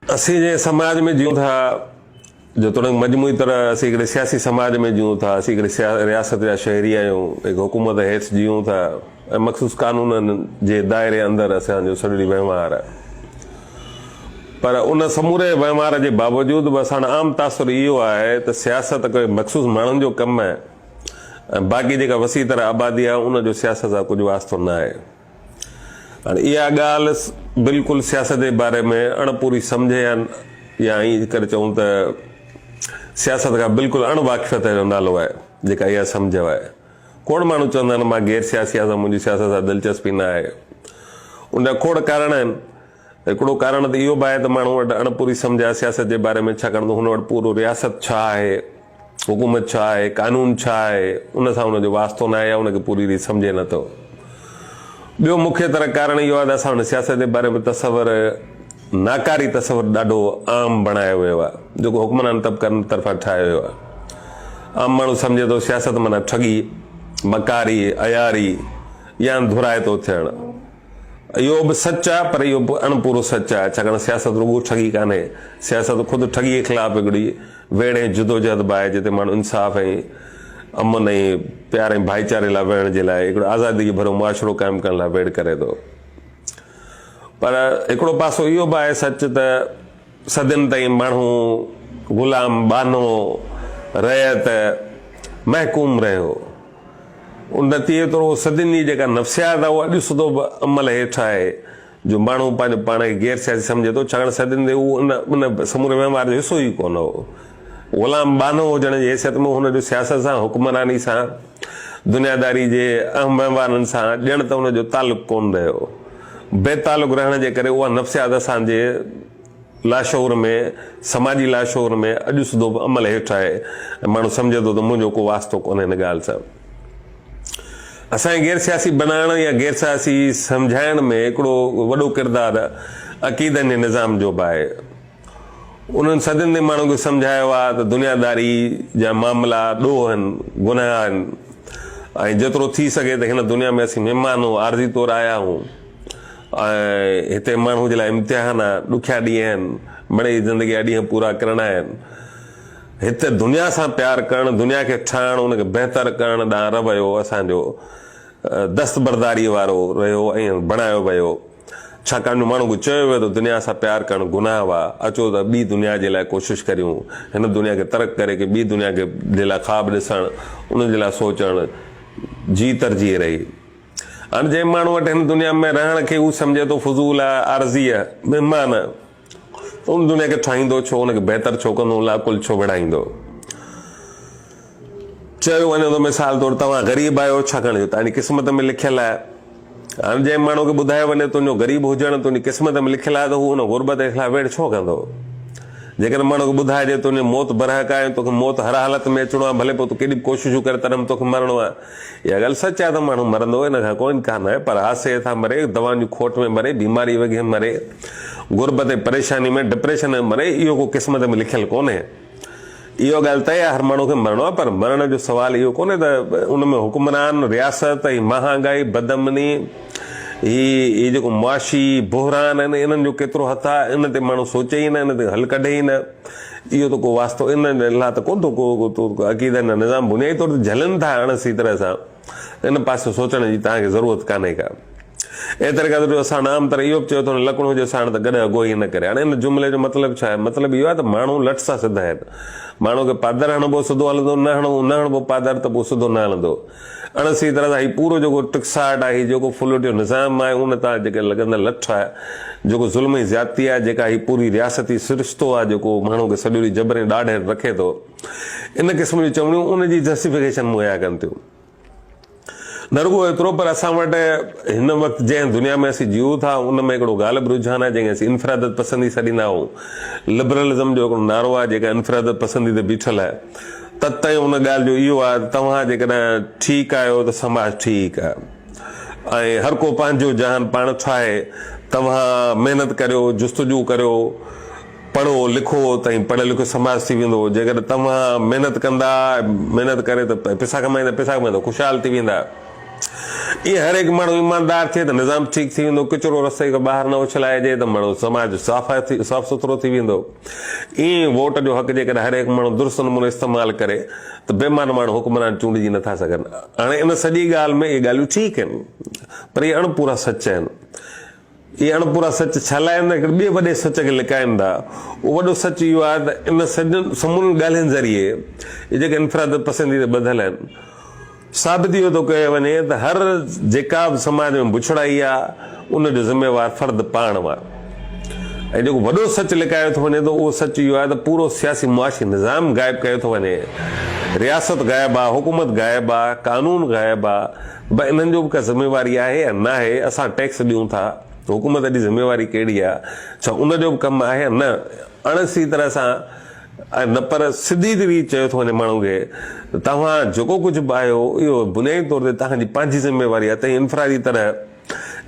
असी जे समाज में जीऊं था जो थोड़ा मजमूई तरह असी हिकिड़े सियासी समाज में जीऊं था, असी हिकिड़े रियासत जा शहरी आहियूं, हिकु हुकूमत हेठि जीऊं था ऐं मख़सूस कानूननि जे दायरे अंदरि असांजो सॼो ॾींहुं वहिंवार आहे। पर उन समूरे वहिंवार जे बावजूदि बि असां आम तासुर इहो आहे त सियासत कोई मख़सूस माण्हुनि जो कमु आहे ऐं बाक़ी जेका वसी तरह आबादी आहे उनजो सियासत सां कुझु वास्तो न आहे। हाणे इहा ॻाल्हि बिल्कुलु सियासत जे बारे में अणपूरी सम्झे या ईअं करे चऊं त सियासत खां बिल्कुलु अणवाक़िफ़त जो नालो आहे जेका इहा सम्झ आहे। खोड़ माण्हू चवंदा आहिनि मां गैर सियासी आहियां, मुंहिंजी सियासत सां दिलचस्पी न आहे। उनजा खोड़ कारण आहिनि। हिकिड़ो कारण त इहो बि आहे त माण्हू वटि अणपूरी सम्झ आहे सियासत जे बारे में, छाकाणि त हुन वटि पूरो रियासत छा आहे, हुकूमत छा आहे, कानून छा आहे, उन सां हुनजो वास्तो न आहे या उनखे पूरी रीति सम्झे नथो। ॿियो मुख्य तरह कारण इहो आहे त असां हुन सियासत जे बारे में तसवर, नाकारी तसवर ॾाढो आम बणायो वियो आहे, जेको हुक्मरान तबक़नि तरफ़ां ठाहियो वियो आहे। आम माण्हू सम्झे थो सियासत माना ठगी, मकारी, अयारी या धुराए थो थियणु। इहो बि सच आहे, पर इहो बि अणपूरो सच आहे, छाकाणि सियासत रुॻो ठगी कान्हे। सियासत ख़ुदि ठगी जे ख़िलाफ़ हिकिड़ी वेड़े जुदोजहद बि आहे, जिते माण्हू इंसाफ़ ऐं अमन ऐं प्यार ऐं भाईचारे लाइ वेहण जे लाइ हिकिड़ो आज़ादी भरियो मुआशिरो क़ाइमु करण लाइ वेड़ करे थो। पर हिकिड़ो पासो इहो बि आहे सच त सदियुनि ताईं माण्हू ग़ुलाम, बानो, रयत, महकूम रहियो। उन नतीजे तौरु सदियुनि जी जेका नफ़्सियात आहे उहा अॼु सुधो बि अमल हेठि आहे, जो माण्हू पंहिंजो पाण खे गैर सियासी सम्झे थो, छाकाणि सदियुनि ते उहो उन समूरे वहिंवार जो हिसो ई कोन हो। ग़ुलाम बानो हुजण जी हैसियत में हुनजो सियासत सां, हुक्मरानी सां, दुनियादारी जे अहम वहिंवारनि सां ॼण त हुनजो तालुक़ु कोन रहियो। बेतालुक़ रहण जे करे उहा नफ़्सियात असांजे लाशोर में, समाजी लाशोर में अॼु सुधो बि अमल हेठि आहे ऐं माण्हू सम्झे थो त मुंहिंजो को वास्तो कोन्हे हिन ॻाल्हि सां। असांखे गैर सियासी बनाइण या गैर सियासी सम्झाइण में हिकिड़ो वॾो किरदारु अक़ीदनि जे निज़ाम जो बि आहे। उन्हनि सदियुनि ते माण्हू खे सम्झायो आहे त दुनियादारी जा मामला ॾोह आहिनि, गुनाह आहिनि ऐं जेतिरो थी सघे त हिन दुनिया में असीं महिमान आरज़ी तौरु आया आहियूं ऐं हिते माण्हू जे लाइ इम्तिहान आहे, ॾुखिया ॾींहं आहिनि, मिड़ई ज़िंदगी जा ॾींहं पूरा करणा आहिनि। हिते दुनिया सां प्यारु करणु, दुनिया खे ठाहिणु, उनखे बहितर करणु ॾांहुं रवैयो असांजो दस्तबरदारीअ वारो रहियो ऐं बणायो वियो। छाकाणि माण्हू खे चयो वियो त दुनिया सां प्यारु करणु गुनाह हुआ, अचो त ॿी दुनिया जे लाइ कोशिशि करियूं, हिन दुनिया खे तर्क करे कि ॿी दुनिया जे लाइ ख़्वाब ॾिसणु, उनजे लाइ सोचणु जी तरजीह रही। हाणे जंहिं माण्हू वटि हिन दुनिया में रहण खे उहो सम्झे थो फज़ूल आहे, आरज़ी आहे, महिमान, उन दुनिया खे ठाहींदो छो, उनखे बहितर छो कंदो, लाकुल छो बढ़ाईंदो। चयो वञे थो मिसाल तौरु तव्हां ग़रीब आहियो, छाकाणि तव्हांजी क़िस्मत में लिखियलु आहे। हाणे जंहिं माण्हू खे ॿुधायो वञे तुंहिंजो ग़रीब हुजणु तुंहिंजी क़िस्मत में लिखियलु आहे त हू उन ग़ुरबत जे ख़िलाफ़ वेड़ छो कंदो। जेकॾहिं माण्हू खे ॿुधाइजे तुंहिंजी मौत बरहक आहे, तोखे मौत हर हालत में अचिणो आहे, भले पोइ तूं केॾी बि कोशिशूं करे तॾहिं तोखे मरणो आहे, इहा ॻाल्हि सच आहे त माण्हू मरंदो, हिन खां कोई कान आहे। पर हादसे सां मरे, दवाउनि जी खोट में मरे, बीमारी वग़ैरह मरे, ग़ुरबत ऐं परेशानी में, डिप्रेशन में मरे, इहो को क़िस्मत में लिखियलु कोन्हे। इहो ॻाल्हि तय आहे, हर माण्हू खे मरणो आहे, पर मरण जो सुवालु इहो कोन्हे त उन में हुक्मरान, रियासत ऐं महांगाई, बदअमनी, ही जेको मुआशी बहरान आहिनि, इन्हनि जो केतिरो हथु आहे, इन ते माण्हू सोचे ई न, इन ते हल कढे ई न। इहो त को वास्तो इन लाइ त कोन थो को अक़ीदनि निज़ाम बुनियादी तौर ते झलनि था अणसी तरह सां, इन पासे सोचण जी तव्हांखे ज़रूरत कान्हे का। एतिरे करे असां आम तरह इहो बि चयो थो लकड़ो हुजे साण त गॾु अगोई न करे। हाणे इन जुमिले जो मतिलबु छा आहे? मतिलबु इहो आहे त माण्हू लट सां सिधा आहिनि। माण्हू खे पादर हणिबो सिधो हलंदो, न हणिबो पादर त पोइ सिधो न हलंदो। अणसी तरह सां हीउ पूरो जेको टिकसाट आहे, जेको फुलोटियो निज़ाम आहे, उन तां जेके लॻंदड़ लठ आहे, जेको ज़ुल्म ऐं ज़्यादती आहे, जेका हीउ पूरी रियासती सिरिश्तो आहे, जेको माण्हू खे सॼो ॾींहुं जबरे ॾाढे रखे थो, इन क़िस्म जी चवणियूं उनजी जस्टिफिकेशन मुहैया कनि थियूं। न रुॻो एतिरो, पर असां वटि हिन वक़्तु जंहिं दुनिया में असीं जीऊं था उन में हिकिड़ो ग़ालिब रुझान आहे जंहिंखे असीं इन्फरादत पसंदी सॾींदा आहियूं। लिबरलिज़म जो हिकिड़ो नारो आहे जेका इन्फरादत पसंदी ते बीठल आहे। तत उन ॻाल्हि जो इहो आहे त तव्हां जेकॾहिं ठीकु आहियो त समाज ठीकु आहे ऐं हर को पंहिंजो जहान पाण ठाहे। तव्हां महिनत करियो, जुस्तजू करियो, पढ़ो लिखो त पढ़ियल लिखियो समाज थी वेंदो। जेकॾहिं तव्हां महिनत कंदा, महिनत करे त पैसा कमाईंदा, ख़ुशहाल थी वेंदा। ये हर एक माण्हू ईमानदार थे तो निज़ाम ठीक थी वेंदो, किचिरो रस्ते खां ॿाहिरि न उछलाइजे तो माण्हू समाज साफ़ सुथरो थी वेंदो। ईअं वोट जो हक़ जेकॾहिं हर एक माण्हू दुरुस्त नमूने इस्तेमालु करे तो बेमान माण्हू हुक्मरान चूंडिजी नथा सघनि। हाणे इन सॼी ॻाल्हि में इहे ॻाल्हियूं ठीकु आहिनि, पर इहे अणपूरा सच आहिनि। ये अणपूरा सच छा लाइ आहिनि? हिकिड़े ॿिए वॾे सच खे लिकाइनि था। उहो वॾो सच इहो आहे त इन सॼनि समूरनि ॻाल्हियुनि ज़रिए इहे जेके इनफ़राद पसंदीदा ॿधियल आहिनि, साबित इहो थो कयो वञे त हर जेका बि समाज में बुछड़ाई आहे उनजो ज़िम्मेवार फ़र्द पाण हुआ। ऐं जेको वॾो सच लिकायो थो वञे त उहो सच इहो आहे त पूरो सियासी मुआशी निज़ाम ग़ाइबु कयो थो वञे, रियासत ग़ाइबु आहे, हुकूमत ग़ाइबु आहे, कानून ग़ाइबु आहे। भई इन्हनि जो बि का ज़िम्मेवारी आहे या न आहे? असां टैक्स ॾियूं था, हुकूमत जी ज़िम्मेवारी कहिड़ी आहे? छा उनजो बि कमु आहे या न? अणसी तरह सां न, पर सिधी रीति चयो थो वञे माण्हू खे त तव्हां जेको कुझु बि आहियो इहो बुनियादी तौर ते तव्हांजी पंहिंजी ज़िम्मेवारी आहे। तव्हां इनफ़रादी तरह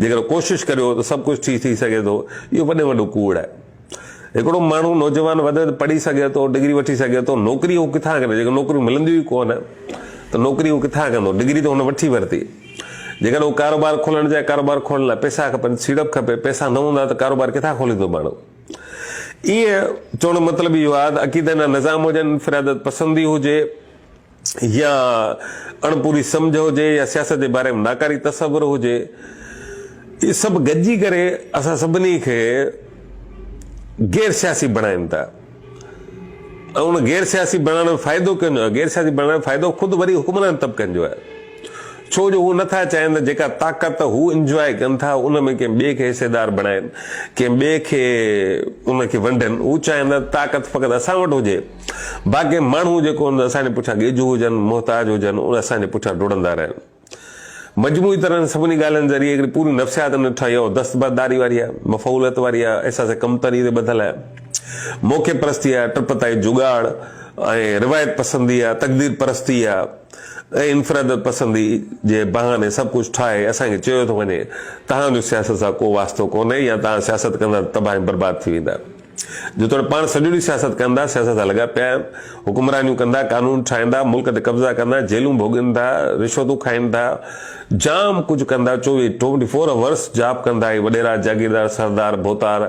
जेकर कोशिशि करियो त सभु कुझु ठीक थी सघे थो, इहो वॾे वॾो कूड़ आहे। हिकिड़ो माण्हू नौजवान वधे पढ़ी सघे थो, डिग्री वठी सघे थो, नौकिरी हू किथां करे? जेकर नौकिरियूं मिलंदियूं ई कोन त नौकिरी हू किथां कंदो? डिग्री त हुन वठी वरिती। जेकर उहो कारोबार खोलण जाए, कारोबार खोलण लाइ पैसा खपनि, सीड़प खपे, पैसा न हूंदा त कारोबार किथां खोलींदो माण्हू? ईअं चवण जो मतिलबु इहो आहे त अक़ीदे जा निज़ाम हुजनि, इनफ़रादत पसंदी हुजे या अणपूरी सम्झ हुजे या सियासत जे बारे में नाकारी तसवुर हुजे, इहे सभु गॾिजी करे असां सभिनी खे गैर सियासी बणाइनि था। ऐं उन गैर सियासी बणाइण में फ़ाइदो कंहिंजो आहे? गैर सियासी बणाइण में फ़ाइदो ख़ुदि वरी हुक्मरान तबिक़नि जो आहे। छो जो हू नथा चाहिनि त जेका ताक़त हू इंजॉय कनि था उन में कंहिं ॿिए खे हिसेदार बणाइनि, कंहिं ॿिए खे उनखे वंडनि। हू चाहिनि त ताक़त फ़क़ति असां वटि हुजे, बाक़ी माण्हू जेको असांजे पुठियां गेजू हुजनि, मोहताज हुजनि, उन असांजे पुठियां डुड़ंदा रहनि। मजमूई तरह सभिनी ॻाल्हियुनि ज़रिए हिकिड़ी पूरी नफ़्सियात न ठाही आहे, दस्तबरदारी वारी आहे, मफ़ऊलत वारी आहे, अहसास कमतरी ते ॿधल आहे, मौक़े परस्ती आहे, टपताई जुगाड़ ऐं रिवायत पसंदी आहे, तक़दीर परस्ती आहे ऐं इनफ़रादत पसंदी जे बहाने सभु कुझु ठाहे असांखे चयो थो वञे तव्हांजो सियासत सां को वास्तो कोन्हे या तव्हां सियासत कंदा तबाह ऐं बर्बाद थी वेंदा। जेतोणीकि पाण सॼो ॾींहुं सियासत कंदा, सियासत सां लॻा पिया आहिनि, हुकुमरानियूं कंदा, कानून ठाहींदा, मुल्क ते कब्ज़ा कंदा, जेलूं भोॻनि था, रिश्वतूं खाइनि था, जाम कुझु कंदा, 24 आवर्स जॉब कंदा। ही वॾेरा जागीरदार, सरदार, भोतार,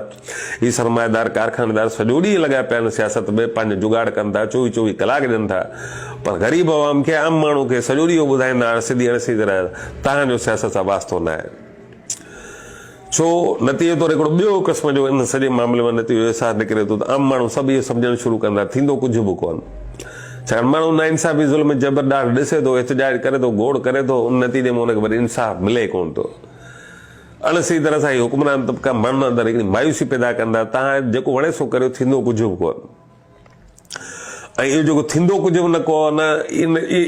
ही सरमाएदार, कारखानेदार सॼो ॾींहुं लॻा पिया आहिनि सियासत में, पंहिंजो जुगाड़ कनि था, 24 कलाक ॾियनि था। पर ग़रीब आवाम खे, आम माण्हू खे सॼो ॾींहुं ॿुधाईंदा सिधी अणसी तरह तव्हांजो सियासत सां वास्तो न आहे। छो नतीजे तौरु हिकिड़ो ॿियो क़िस्म जो इन सॼे मामले में नतीजो अहसासु निकिरे थो त आम माण्हू सभु इहो सम्झणु शुरू कंदा, थींदो कुझु बि कोन। छाकाणि माण्हू नाइंसाफ़ी, ज़ुल्म, जबर ॾाढ ॾिसे थो, एहतिजाज करे थो, गोड़ करे थो, उन नतीजे में हुनखे वरी इंसाफ़ मिले कोन थो। अणसी तरह सां इहे हुक्मरान तबिक़ा माण्हुनि अंदरि हिकिड़ी मायूसी पैदा कंदा, तव्हां जेको वणे सो करियो, थींदो कुझु बि कोन। ऐं इहो जेको थींदो कुझु बि न कोन,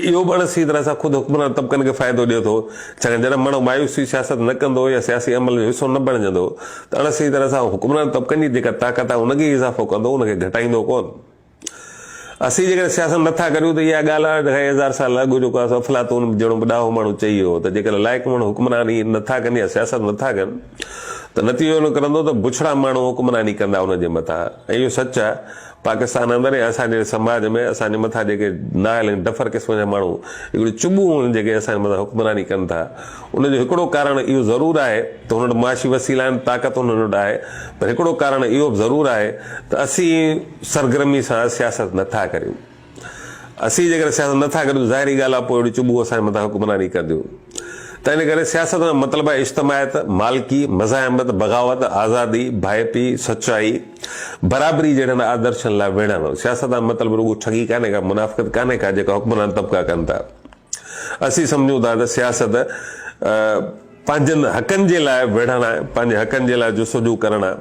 इहो बि अणसी तरह सां ख़ुदि हुक्मरान तबिक़नि खे फ़ाइदो ॾिए थो। छाकाणि जॾहिं माण्हू मायूसी सियासत न कंदो या सियासी अमल जो हिसो न बणिजंदो त अणसी तरह सां हुक्मरान तबिक़नि जी जेका ताक़त आहे उनखे इज़ाफ़ो कंदो, उनखे घटाईंदो कोन। असीं जेकर सियासत नथा करियूं त इहा ॻाल्हि आहे 2000 साल अॻु जेको आहे अफ़लातून जहिड़ो ॾाहो माण्हू चई वियो त जेकर लाइक़ माण्हू हुक्मरानी नथा कनि या सियासत नथा कनि त नतीजो निकिरंदो त बुछड़ा माण्हू हुक्मरानी कंदा उनजे मथां। ऐं इहो सच आहे। पाकिस्तान अंदरि ऐं असांजे समाज में असांजे मथां जेके नायल ऐं डफर क़िस्म जा माण्हू हिकिड़ी चुॿूं जेके असांजे मथां हुक्मरानी कनि था, उनजो हिकिड़ो कारण इहो ज़रूरु आहे त हुन वटि मुआशी वसीला आहिनि, ताक़त हुननि वटि आहे, पर हिकिड़ो कारण इहो बि ज़रूरु आहे त असीं सरगर्मी सां सियासत नथा करियूं। असीं जेकर सियासत नथा करियूं ज़ाहिरी ॻाल्हि आहे पोइ अहिड़ी चुॿूं असांजे मथां हुक्मरानी कंदियूं। त इन करे सियासत जो मतिलबु आहे इज्तमायत, मालिकी, मज़ाहिमत, बग़ावत, आज़ादी, भाइपी, सचाई, बराबरी जहिड़नि आदर्शनि लाइ विढ़णु। सियासत जो मतिलबु रुॻो ठगी कान्हे का, मुनाफ़िक़त कान्हे का जेका हुक्मरान तबिक़ा कनि था। असीं सम्झूं था त सियासत पंहिंजनि हक़नि जे लाइ विढ़णु आहे, पंहिंजे हक़नि जे लाइ जुस्तजू करणु आहे।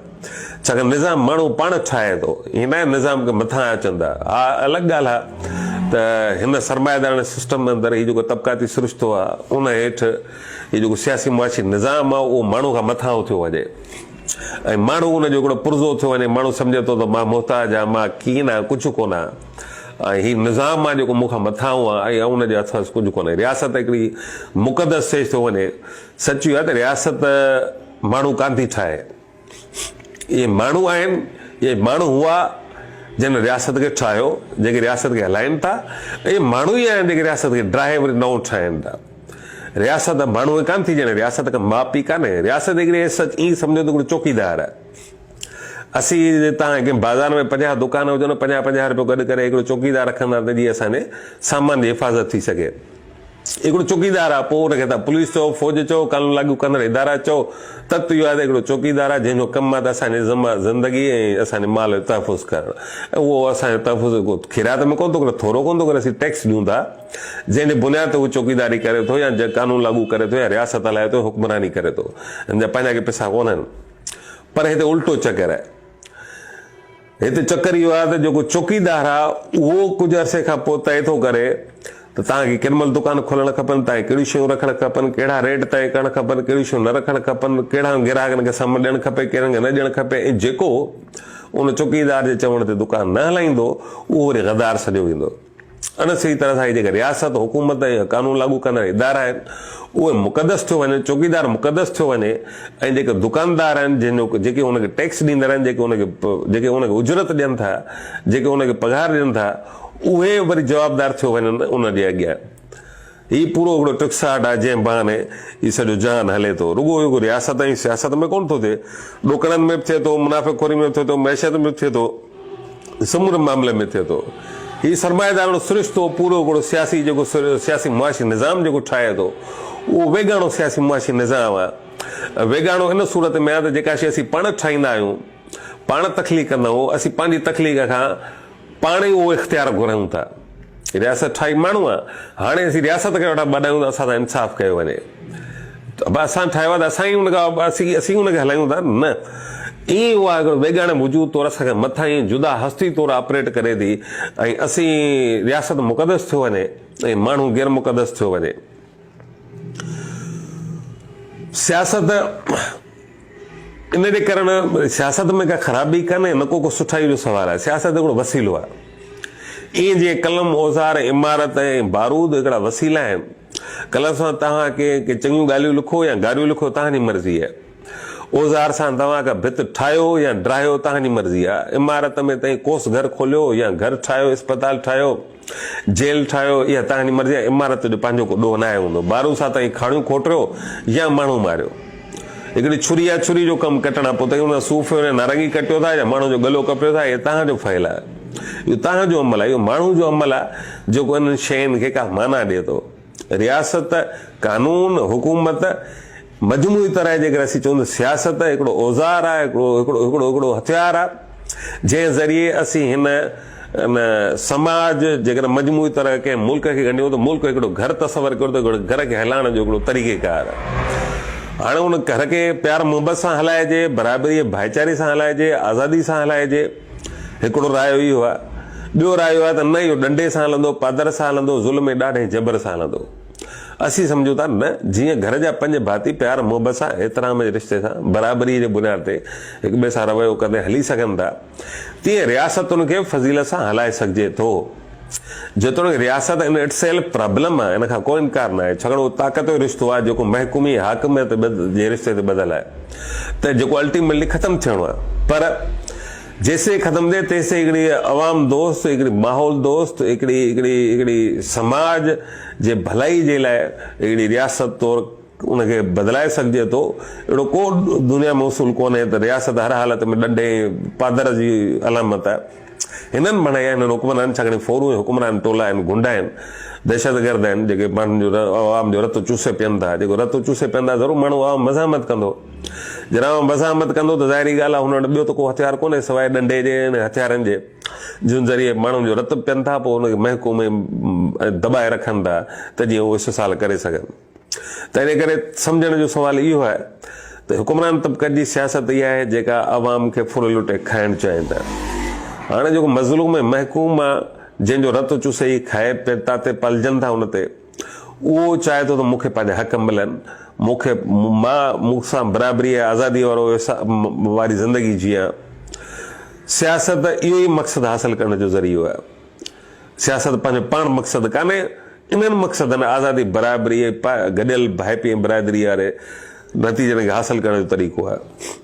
छाकाणि निज़ाम माण्हू पाण ठाहे थो, हिन निज़ाम खे मथां अचनि था। हा, अलॻि ॻाल्हि आहे त हिन सरमाएदार सिस्टम अंदरि हीउ जेको तबिक़ाती सिरिश्तो आहे उन हेठि हीउ जेको सियासी मुआशी निज़ाम आहे उहो माण्हू खां मथां थियो वञे ऐं माण्हू उनजो हिकिड़ो पुर्ज़ो थियो वञे। माण्हू सम्झे थो त मां मोहताज आहियां, मां कीन आहियां, कुझु कोन आहियां ऐं हीउ निज़ाम आहे जेको मूंखां मथां आहे ऐं उनजे हथ कुझु कोन्हे। रियासत हिकिड़ी मुक़दस स्टेज थो वञे। सच इहो आहे त रियासत माण्हू कान थी ठाहे, इहे माण्हू आहिनि, इहे माण्हू हुआ जिन रियासत खे ठाहियो, जेके रियासत खे हलाइनि था। इहे माण्हू ई आहिनि जेके रियासत खे ड्राहे वरी नओं ठाहिनि था। रियासत माण्हू कान थी ॼणे रियासत का माउ पीउ कान्हे रियासत हिकिड़ी सच ईअं सम्झो त हिकिड़ो चौकीदार आहे असीं तव्हां बाज़ार में 50 दुकान हुजनि 50-50 रुपयो गॾु करे हिकिड़ो चौकीदार रखंदा त जीअं असांजे सामान जी हिफ़ाज़त थी सघे हिकिड़ो चौकीदार आहे पोइ हुनखे तव्हां पुलिस चओ फौज चओ कानून लागू कंदड़ इदारा चओ त इहो आहे त हिकिड़ो चौकीदार आहे जंहिंजो कमु आहे त असांजे ज़िंदगी ऐं असांजे माल जो तहफ़ुज़ करणु ऐं उहो असांजो तहफ़ुज़ खिरात में कोन थो करे थोरो कोन थो करे असीं टैक्स ॾियूं था जंहिंजे बुनियाद ते उहो चौकीदारी करे थो या कानून लागू करे थो या रियासत हलाए थो हुक्मरानी करे थो पंहिंजा के पैसा कोन आहिनि पर हिते उल्टो चकर आहे हिते चकर इहो आहे त जेको चौकीदार आहे उहो कुझु अरसे खां पोइ तइ थो करे त तव्हांखे केॾी महिल दुकान खोलणु खपनि तव्हांखे कहिड़ियूं शयूं रखणु खपनि कहिड़ा रेट तइ करणु खपनि कहिड़ियूं शयूं न रखणु खपनि कहिड़ा ग्राहकनि खे सामान ॾियणु खपे कहिड़नि खे न ॾियणु खपे ऐं जेको उन चौकीदार जे चवण ते दुकान न हलाईंदो उहो वरी गद्दार सॼो ईंदो अन सही तरह सां जेका रियासत हुकूमत ऐं कानून लागू कंदड़ इदारा आहिनि उहे मुक़दस थियो वञे चौकीदार मुक़दस थियो वञे ऐं जेके दुकानदार आहिनि जंहिंजो जेके हुनखे टैक्स ॾींदड़ आहिनि जेके हुनखे उजरत ॾियनि था जेके हुनखे पघार ॾियनि था उहे वरी जवाबदार थियो वञनि उन जे अॻियां हीउ पूरो हिकिड़ो टिक्साट आहे जंहिं बहाने हीउ सॼो जान हले थो रुॻो हिकु रियासत ऐं सियासत में कोन थो थिए ॾोकड़नि में बि थिए थो मुनाफ़िक़ोरी में बि थिए थो मैशत में बि थिए थो समूरे मामले में थिए थो हीउ सरमाएदारो सिरिश्तो पूरो हिकिड़ो सियासी जेको सियासी मुआशी निज़ाम जेको ठाहे थो उहो वेगाणो सियासी मुआशी निज़ाम आहे वेगाणो इन सूरत में आहे त जेका शइ असीं पाण ठाहींदा आहियूं पाण तख़लीक़ कंदा आहियूं असीं पंहिंजी तख़लीक़ खां पाण ई उहो इख़्तियार घुरायूं था रियासत ठाही माण्हू आहे हाणे असीं रियासत खे वेठा ॿधायूं त असां सां इंसाफ़ कयो वञे असां ठाहियो आहे त असां ई हुनखां असीं हुनखे हलायूं था न ईअं उहा हिकिड़ो वेगाणे वजूद तौरु असांखे मथां ई जुदा हस्ती तौरु ऑपरेट करे थी ऐं असीं रियासत मुक़दस थियो वञे ऐं माण्हू गैर मुक़दस थियो वञे सियासत इन जे कारण सियासत में का ख़राबी कान्हे न को सुठाई जो सवाल आहे सियासत हिकिड़ो वसीलो आहे ईअं जीअं कलम औज़ार इमारत ऐं बारूद हिकिड़ा वसीला आहिनि कलम सां तव्हांखे चङियूं ॻाल्हियूं लिखो या गारियूं लिखो तव्हांजी मर्ज़ी आहे औज़ार सां तव्हां का भित ठाहियो या ड्राहियो तव्हांजी मर्ज़ी आहे इमारत में तव्हां कोस घर खोलियो या घर ठाहियो अस्पताल ठाहियो जेल ठाहियो इहा तव्हांजी मर्ज़ी आहे इमारत जो पंहिंजो को ॾोह न आहे हूंदो बारूद सां तव्हां खाणियूं खोटियो या माण्हू मारियो हिकिड़ी छुरी आहे छुरी जो कमु कटणु पोइ तव्हां हुन सूफ़ नारंगी कटियो था या माण्हू जो गलो कपियो था इहो तव्हांजो फ़ैल आहे इहो तव्हांजो अमल आहे इहो माण्हू जो अमल आहे जेको इन्हनि शयुनि खे का माना ॾिए थो रियासत कानून हुकूमत मजमूई तरह जेकर असीं चऊं सियासत हिकिड़ो औज़ार आहे हिकिड़ो हथियार आहे जंहिं ज़रिए असीं हिन समाज जेकर मजमूई तरह कंहिं मुल्क खे ॻंढियूं त मुल्क हिकिड़ो घर तसवर कयो त घर खे हलाइण जो हिकिड़ो तरीक़ेकार आहे हाणे उन घर खे प्यार मुहबत सां हलाइजे बराबरी भाईचारे सां हलाइजे आज़ादी सां हलाइजे हिकिड़ो रायो इहो आहे ॿियो रायो आहे त न इहो डंडे सां हलंदो पादर सां हलंदो ज़ुल्म में ॾाढे जबर सां हलंदो असीं सम्झूं था न जीअं घर जा 5 भाती प्यार मुहबत सां एतिराम जे रिश्ते सां बराबरी जे बुनियाद ते हिक ॿिए सां रवैयो कंदे हली सघनि था तीअं रियासतुनि खे फज़ीलत सां हलाए सघिजे थो जेतोणीकि रियासत इन इट सेल्फ प्रॉब्लम आहे इन खां को इनकार न आहे छाकाणि उहो ताक़त जो रिश्तो आहे जेको महकूमी हाकमियत जे रिश्ते ते ॿधल आहे त जेको अल्टीमेटली ख़तमु थियणो आहे पर जैसे ख़त्म थिए तैसे हिकिड़ी अवाम दोस्त हिकिड़ी माहौल दोस्त हिकिड़ी समाज जे भलाई जे लाइ हिकिड़ी रियासत तौरु उनखे बदिलाए सघिजे थो अहिड़ो को दुनिया में उसूल कोन्हे त रियासत हर हालत में ॾंडे पादर जी अलामत आहे हिननि बणाया आहिनि हुकुमरान छाकाणि फौरू हुकुमरान टोला आहिनि गुंडा आहिनि दहशतगर्द आहिनि जेके माण्हुनि जो आवाम जो रत चूसे पियनि था जेको रत चूसे पीअंदा ज़रूरु माण्हू आवाम मज़ामत कंदो जॾहिं मज़ामत कंदो त ज़ाहिरी ॻाल्हि आहे हुन वटि ॿियो त को हथियार कोन्हे सवाइ डंडे जे हथियारनि जे जिन ज़रिए माण्हुनि जो रत पियनि था पोइ हुनखे महकूम में दॿाए रखनि था त जीअं उहे इस्तेसाल करे सघनि त इन करे सम्झण जो सुवाल इहो आहे त हुकुमरान तबिक़त जी सियासत इहा आहे जेका आवाम खे फुल लुटे खाइणु चाहिनि था हाणे जेको मज़लूम महकूम आहे जंहिंजो रत चूसे ई खाए ताते पलजनि था हुन ते उहो चाहे थो त मूंखे पंहिंजा हक़ मिलनि मूंखे मूंसां बराबरी आज़ादी वारी ज़िंदगी जीअं सियासत इहो ई मक़सदु हासिलु करण जो ज़रियो आहे सियासत पंहिंजो पाण मक़सदु कान्हे इन्हनि मक़सदनि आज़ादी बराबरी गॾियल भाइपी ऐं बिरादरी वारे नतीजनि खे हासिलु करण जो तरीक़ो आहे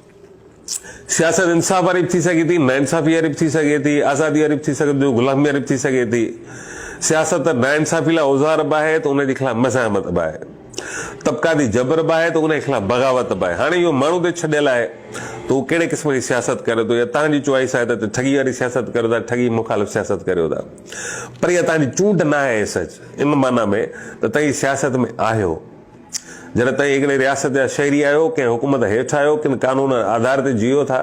सियासत इंसाफ़ वारी बि थी सघे थी नाइंसाफ़ी वारी बि थी सघे थी आज़ादी वारी बि थी सघे थी ग़ुलामी वारी बि थी सघे थी सियासत नाइंसाफ़ी लाइ औज़ार बि आहे त उनजे ख़िलाफ़ मज़ामत बि आहे तबकाती जबर बि आहे त उन खिलाफ़ बग़ावत बि आहे। हाणे इहो माण्हू ते छॾियल आहे त उहो कहिड़े क़िस्म जी सियासत करे थो, या तव्हांजी चॉइस आहे त ठगी वारी सियासत करियो था, ठगी मुखालिफ़ सियासत करियो था, पर इहा तव्हांजी चूंड न आहे सच इन माना में त तव्हां सियासत में आहियो। जॾहिं तव्हां हिकिड़े रियासत जा शहरी आहियो, कंहिं हुकूमत हेठि आहियो, किन कानून आधार ते जियो था,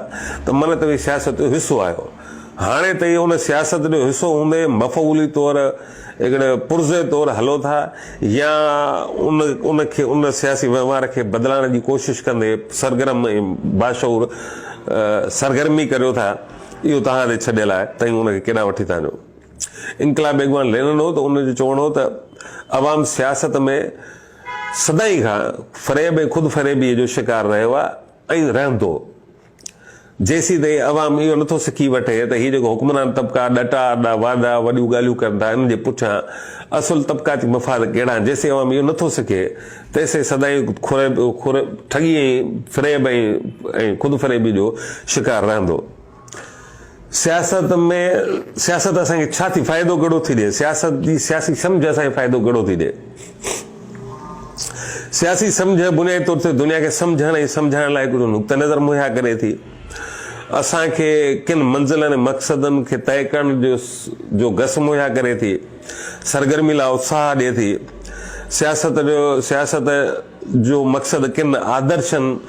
त मन तव्हां सियासत जो हिसो आहियो। हाणे त इहो उन सियासत जो हिसो हूंदे मफ़ऊली तौरु हिकिड़े पुर्ज़े तौरु हलो था, या उन सियासी वहिंवार खे बदिलाइण जी कोशिशि कंदे सरगर्म ऐं बाशऊर सरगर्मी करियो था, इहो तव्हां ते छॾियल आहे। तव्हां उनखे केॾांहुं वठी था वञो। इनकलाब इक़बाल लेनिन हो त उनजो चवणो हो त अवाम सियासत में सदाई खां फ़रेब ऐं ख़ुदि फ़रेबीअ जो शिकार रहियो आहे ऐं रहंदो, जेसीं ताईं अवाम इहो नथो सिखी वठे त हीअ जेको हुक्मरान तबिका ॾटा वादा वॾियूं ॻाल्हियूं कनि था, हिन जे पुठियां असुल तबिकाती मफ़ाद कहिड़ा आहिनि, जेसीं अवाम इहो नथो सिखे तेसीं सदाई ठगी ऐं फ़रेब ऐं ख़ुदि फ़रेबी जो शिकार रहंदो। सियासत असांखे छा थी फ़ाइदो घणो थी ॾिए, सियासत जी सियासी सम्झ असांखे फ़ाइदो घणो थी ॾिए। सियासी सम्झ बुनियादी तौर ते दुनिया खे सम्झण ऐं सम्झाइण लाइ हिकिड़ो नुक़्ते नज़र मुहैया करे थी, असांखे किन मंज़िलनि ऐं मक़सदनि खे तय करण जो गस मुहैया करे थी, सरगर्मी लाइ उत्साह ॾिए थी। सियासत जो मक़सदु किन आदर्शनि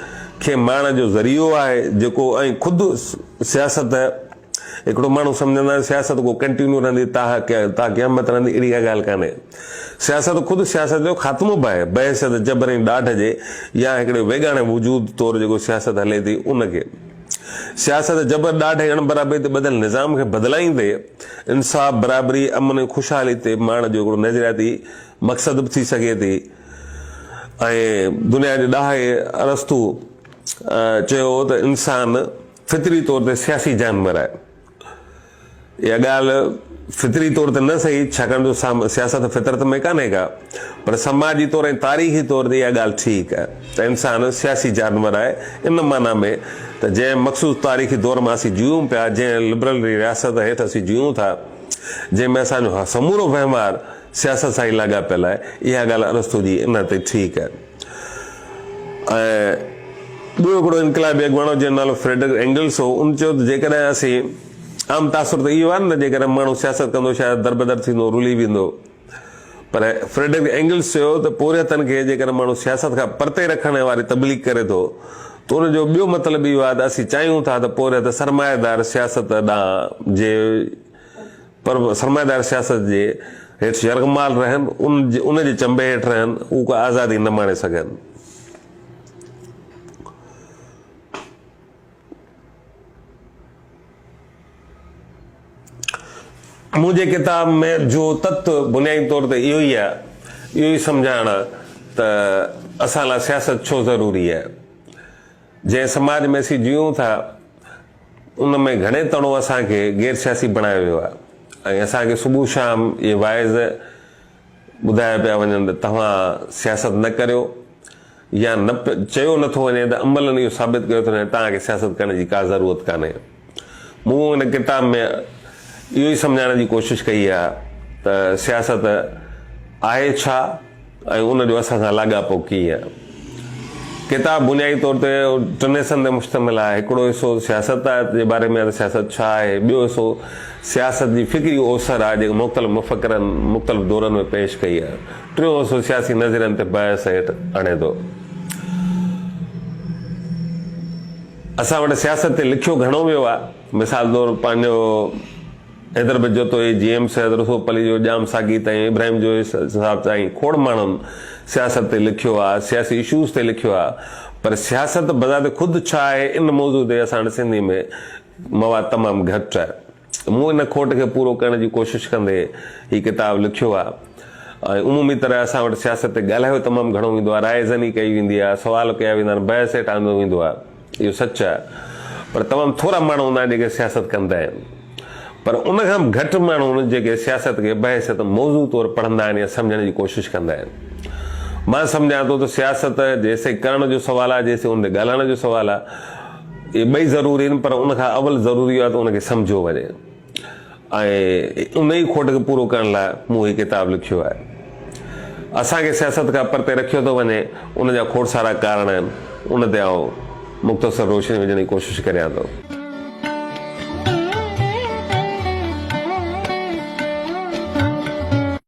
खे माणण जो ज़रियो आहे जेको, ऐं ख़ुदि सियासत हिकिड़ो माण्हू सम्झंदा सियासत को कंटिन्यू रहंदी ता क़यामत रहंदी, अहिड़ी का ॻाल्हि कान्हे। सियासत ख़ुदि सियासत जो ख़ात्मो बि आहे, बहसियत जबर ऐं ॾाढ जे या हिकिड़े वेगाणे वजूद तौरु जेको सियासत हले थी उनखे। सियासत जबर ॾाढ ऐं अणबराबरी ते ॿधल निज़ाम खे बदिलाईंदे इंसाफ़ बराबरी अमन ऐं ख़ुशहाली ते माण्हू जो हिकिड़ो नज़रियाती मक़सद बि थी सघे थी। ऐं दुनिया जे ॾाहे अरस्तू चयो त इंसान फितरी तौर ते सियासी जानवर आहे। इहा ॻाल्हि फितरी तौर ते न सही, छाकाणि जो सियासत फितरत में कान्हे का, पर समाजी तौरु ऐं तारीख़ी तौर ते इहा ॻाल्हि ठीकु आहे त इंसानु सियासी जानवर आहे, इन माना में त जंहिं मख़सूस तारीख़ी दौर में असीं जीऊं पिया, जंहिं लिबरल रियासत हेठि असीं जीऊं था, जंहिंमें असांजो समूरो वहिंवार सियासत सां ई लाॻापियल आहे, इहा ॻाल्हि अरस्तू जी इन ते ठीकु आहे। ऐं ॿियो हिकिड़ो इनकलाबी अॻवानो जंहिंजो नालो फ्रेडरिक एंगल्स हो, उन चयो त जेकॾहिं असीं आम तासुर त इहो आहे न जेकॾहिं माण्हू सियासत कंदो शायदि दरबदर थींदो, रुली वेंदो, पर फ्रेडरिक एंगल्स चयो त पोरियतनि खे जेकॾहिं माण्हू सियासत खां परते रखण वारी तबलीग करे थो त उनजो ॿियो मतिलबु इहो आहे त असीं चाहियूं था त पोरियत सरमाएदार सियासत ॾांहुं पर सरमाएदार सियासत जे हेठि यरगमाल रहनि, उनजे चंबे हेठि रहनि, उहा को आज़ादी न माणे सघनि। मुंहिंजे किताब में जो तत्व बुनियादी तौर ते इहो ई आहे, इहो ई सम्झाइण त असां लाइ सियासत छो ज़रूरी आहे। जंहिं समाज में असीं जीऊं था उन में घणे तणो असांखे गैर सियासी बणायो वियो आहे, ऐं असांखे सुबुह शाम इहे वाइज़ ॿुधाया पिया वञनि त तव्हां सियासत न करियो, या न चयो नथो वञे त अमलनि इहो साबित कयो थो वञे तव्हांखे सियासत करण जी का ज़रूरत कान्हे। मूं हिन किताब में इहो ई सम्झाइण जी कोशिशि कई आहे त सियासत आहे छा ऐं उनजो असां सां लाॻापो कीअं आहे। किताब बुनियादी तौर ते टिनि हिसनि ते मुश्तमिल आहे। हिकिड़ो हिसो सियासत जे बारे में आहे त सियासत छा आहे, ॿियो हिसो सियासत जी फिक्री ओसर आहे जेको मुख़्तलिफ़ मुफ़करनि मुख़्तलिफ़ दौरनि में पेश कई आहे, टियों हिसो सियासी नज़रियनि ते बहस हेठि आणे थो। असां वटि सियासत ते लिखियो घणो वियो आहे, मिसाल तौरु पंहिंजो हैदर बजोतोई, जेम्स हैदरसूप अली जो जाम सागी ताईं, इब्राहिम जो साहब ताईं खोड़ माण्हुनि सियासत ते लिखियो आहे, सियासी इशूज़ ते लिखियो आहे, पर सियासत बज़ाति ख़ुदि छा आहे इन मौज़ू ते असां वटि सिंधी में मवाद तमामु घटि आहे। मूं इन खोट खे पूरो करण जी कोशिशि कंदे हीअ किताब लिखियो आहे। ऐं उमूमी तरह असां वटि सियासत ते ॻाल्हायो तमामु घणो ईंदो आहे, रायज़नी कई वेंदी आहे, सुवाल कया वेंदा आहिनि, बहस हेठि आंदो वेंदो आहे, इहो सच आहे। पर तमामु थोरा माण्हू हूंदा आहिनि जेके सियासत कंदा आहिनि, पर उनखां बि घटि माण्हू आहिनि जेके सियासत खे बहसियत मौज़ू तौरु पढ़ंदा आहिनि या सम्झण जी कोशिशि कंदा आहिनि। मां सम्झां थो त सियासत जेसिताईं करण जो सुवालु आहे, जेसिताईं उन ते ॻाल्हाइण जो सुवालु आहे, इहे ॿई ज़रूरी आहिनि, पर उनखां अवल ज़रूरी आहे त उनखे सम्झो वञे। ऐं उन ई खोट खे पूरो करण लाइ मूं हीअ किताब लिखियो आहे। असांखे सियासत खां परते रखियो थो वञे, उन जा खोड़ सारा कारण आहिनि। उन ते आउं मुख़्तसर रोशनी विझण जी कोशिशि करियां थो।